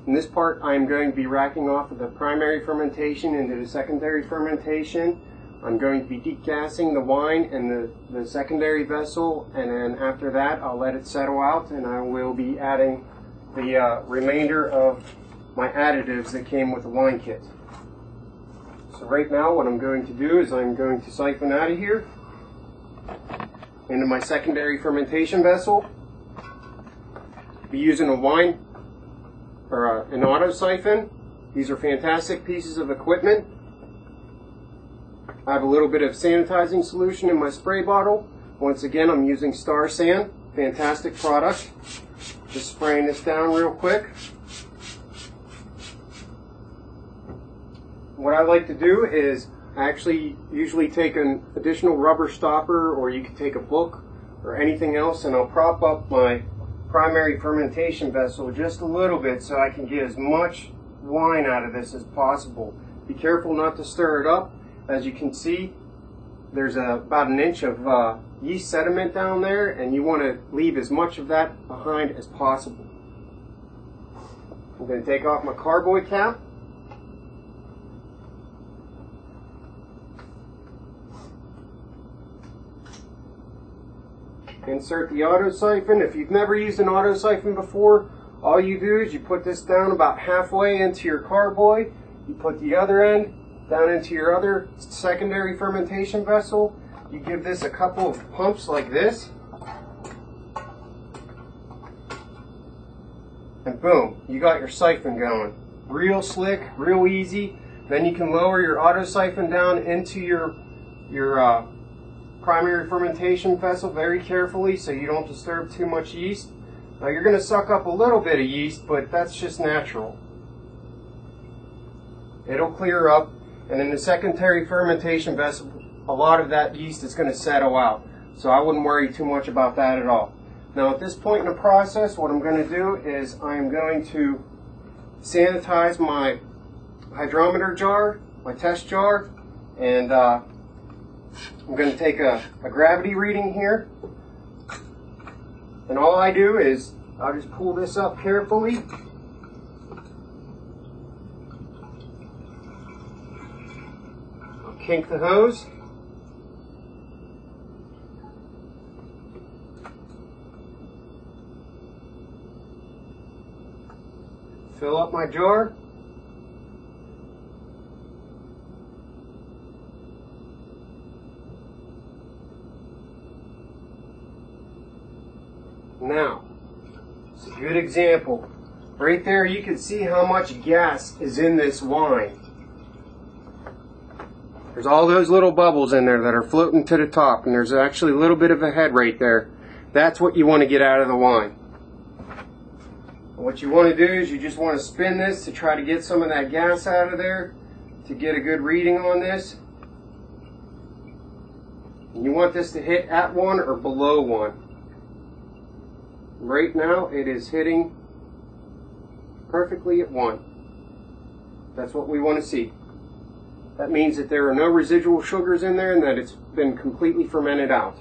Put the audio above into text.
In this part, I am going to be racking off of the primary fermentation into the secondary fermentation. I'm going to be degassing the wine in the secondary vessel, and then after that I'll let it settle out, and I will be adding the remainder of my additives that came with the wine kit. So right now what I'm going to do is I'm going to siphon out of here into my secondary fermentation vessel. Be using a wine or an auto siphon. These are fantastic pieces of equipment. I have a little bit of sanitizing solution in my spray bottle. Once again, I'm using Star San, fantastic product. Just spraying this down real quick. What I like to do is actually usually take an additional rubber stopper, or you can take a book or anything else, and I'll prop up my primary fermentation vessel just a little bit so I can get as much wine out of this as possible. Be careful not to stir it up. As you can see, there's about an inch of yeast sediment down there, and you want to leave as much of that behind as possible. I'm going to take off my carboy cap. Insert the auto siphon. If you've never used an auto siphon before, all you do is you put this down about halfway into your carboy. You put the other end down into your other secondary fermentation vessel. You give this a couple of pumps like this, and boom, you got your siphon going. Real slick, real easy. Then you can lower your auto siphon down into your primary fermentation vessel very carefully so you don't disturb too much yeast. Now you're going to suck up a little bit of yeast, but that's just natural. It'll clear up. And in the secondary fermentation vessel, a lot of that yeast is going to settle out. So I wouldn't worry too much about that at all. Now at this point in the process, what I'm going to do is I'm going to sanitize my hydrometer jar, my test jar, and I'm going to take a gravity reading here. And all I do is I'll just pull this up carefully. Kink the hose. Fill up my jar. Now, it's a good example. Right there you can see how much gas is in this wine. There's all those little bubbles in there that are floating to the top, and there's actually a little bit of a head right there. That's what you want to get out of the wine. And what you want to do is you just want to spin this to try to get some of that gas out of there to get a good reading on this. And you want this to hit at 1 or below 1. Right now it is hitting perfectly at 1. That's what we want to see. That means that there are no residual sugars in there and that it's been completely fermented out.